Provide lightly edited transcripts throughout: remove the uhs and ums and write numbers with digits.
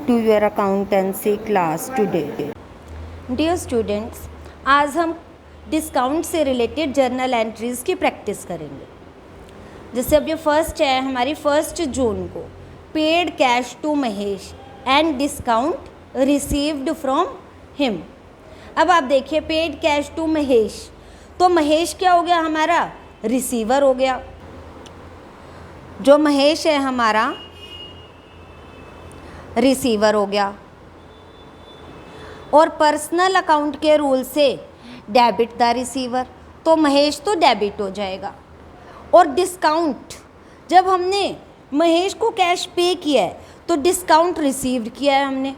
to your accountancy class today. Dear students, आज हम discount से रिलेटेड जर्नल एंट्रीज़ की प्रैक्टिस करेंगे। जैसे अब ये फर्स्ट है हमारी 1 जून को, paid cash to Mahesh and discount received from him. अब आप देखिए पेड कैश टू महेश, तो महेश क्या हो गया हमारा, रिसीवर हो गया। जो महेश है हमारा रिसीवर हो गया, और पर्सनल अकाउंट के रूल से डेबिट द रिसीवर, तो महेश तो डेबिट हो जाएगा। और डिस्काउंट, जब हमने महेश को कैश पे किया है तो डिस्काउंट रिसीव्ड किया है हमने।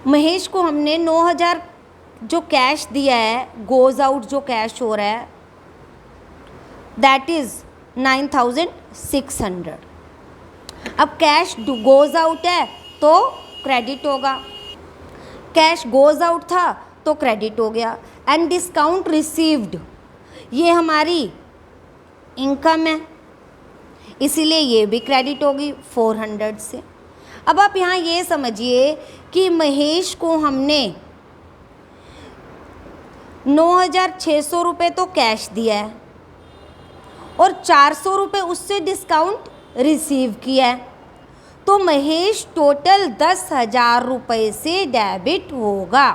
महेश को हमने 9,000 जो कैश दिया है, गोज आउट जो कैश हो रहा है, दैट इज़ 9,600। अब कैश गोज आउट है तो क्रेडिट होगा, कैश गोज आउट था तो क्रेडिट हो गया। एंड डिस्काउंट रिसीव्ड, ये हमारी इनकम है, इसीलिए ये भी क्रेडिट होगी 400 से। अब आप यहाँ ये समझिए कि महेश को हमने 9,600 रुपये तो कैश दिया है और 400 रुपये उससे डिस्काउंट रिसीव किया है, तो महेश टोटल 10,000 रुपये से डेबिट होगा।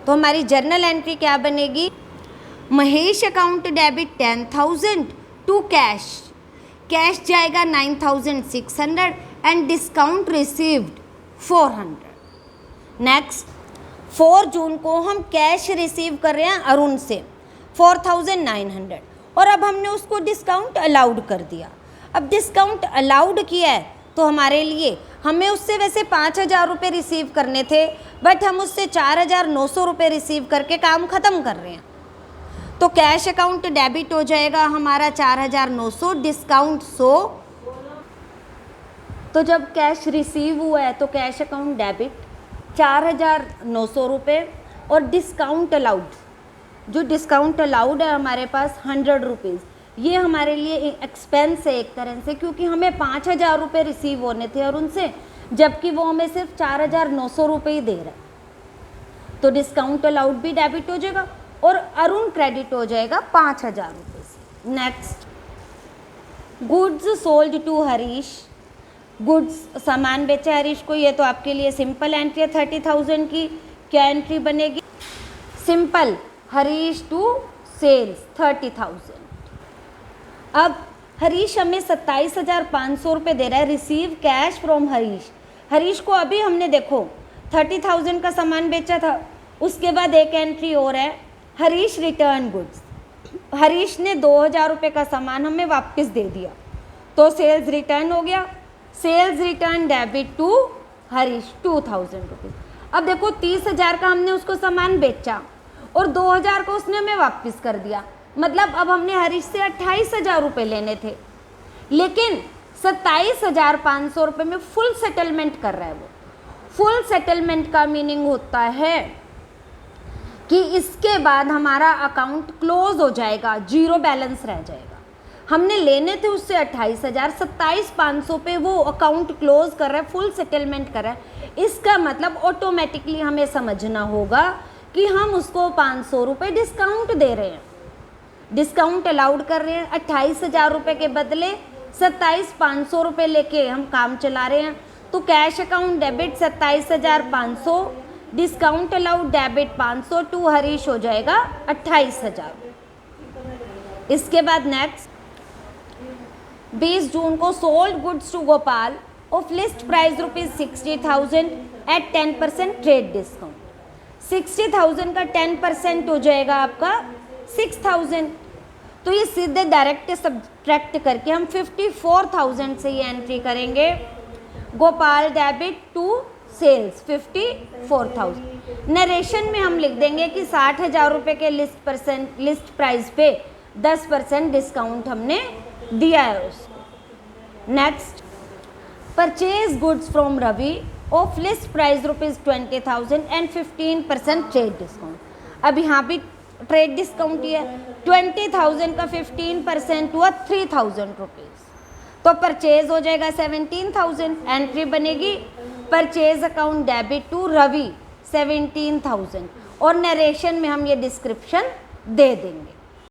तो हमारी जर्नल एंट्री क्या बनेगी, Mahesh account debit 10,000 to cash, cash जाएगा 9,600 एंड डिस्काउंट रिसीव्ड 400। नेक्स्ट 4 जून को हम कैश रिसीव कर रहे हैं अरुण से 4,900, और अब हमने उसको डिस्काउंट अलाउड कर दिया। अब डिस्काउंट अलाउड किया है तो हमारे लिए, हमें उससे वैसे 5,000 रुपये रिसीव करने थे, बट हम उससे 4,900 रुपये रिसीव करके काम ख़त्म कर रहे हैं, तो कैश अकाउंट डेबिट हो जाएगा हमारा 4,900, डिस्काउंट 100। तो जब कैश रिसीव हुआ है तो कैश अकाउंट डेबिट 4,900 रुपये, और डिस्काउंट अलाउड, जो डिस्काउंट अलाउड है हमारे पास 100 रुपीज़, ये हमारे लिए एक्सपेंस है एक तरह से, क्योंकि हमें 5,000 रुपये रिसीव होने थे और उनसे, जबकि वो हमें सिर्फ 4,900 रुपये ही दे रहा है, तो डिस्काउंट अलाउड भी डेबिट हो जाएगा और अरुण क्रेडिट हो जाएगा 5,000 रुपये से। Next goods sold to Harish, goods सामान बेचा हरीश को, ये तो आपके लिए सिंपल एंट्री है 30,000 की। क्या एंट्री बनेगी, सिंपल, हरीश टू सेल्स 30,000। अब हरीश हमें 27,500 रुपये दे रहा है, receive cash from Harish. Harish को अभी हमने देखो 30,000 का सामान बेचा था, उसके बाद एक एंट्री और है, हरीश रिटर्न गुड्स, हरीश ने 2,000 रुपये का सामान हमें वापस दे दिया, तो सेल्स रिटर्न हो गया, sales return debit to Harish 2,000 rupees. अब देखो 30,000 का हमने उसको सामान बेचा और 2,000 को उसने हमें वापस कर दिया, मतलब अब हमने हरीश से 28,000 रुपये लेने थे, लेकिन 27,500 रुपये में फुल सेटलमेंट कर रहा है वो। फुल सेटलमेंट का मीनिंग होता है कि इसके बाद हमारा अकाउंट क्लोज हो जाएगा, जीरो बैलेंस रह जाएगा। हमने लेने थे उससे 28,000, 27,500 पे वो अकाउंट क्लोज कर रहा है, फुल सेटलमेंट कर रहा है। इसका मतलब ऑटोमेटिकली हमें समझना होगा कि हम उसको 500 रुपये डिस्काउंट दे रहे हैं, डिस्काउंट अलाउड कर रहे हैं, 28,000 रुपये के बदले 27,500 रुपये लेके हम काम चला रहे हैं, तो cash account debit 27,500, discount allowed debit 500 to Harish हो जाएगा 28,000। इसके बाद नेक्स्ट 20 जून को sold goods to Gopal of list price ₹60,000 at 10% trade discount. 60,000 का 10% हो जाएगा आपका 6,000, तो ये सीधे डायरेक्ट सब्ट्रैक्ट करके हम 54,000 से ये एंट्री करेंगे, Gopal debit to sales 54,000। Narration में हम लिख देंगे कि 60,000 रुपये के लिस्ट प्राइस पे 10% डिस्काउंट हमने दिया है उसको। Next purchase goods from Ravi of list price ₹20,000 and 15% trade discount. अब यहाँ भी ट्रेड डिस्काउंट ही है, 20,000 का 15% हुआ 3,000 रुपीज़, तो परचेज हो जाएगा 17,000, एंट्री बनेगी purchase account debit to Ravi 17,000 और नरेशन में हम ये डिस्क्रिप्शन दे देंगे।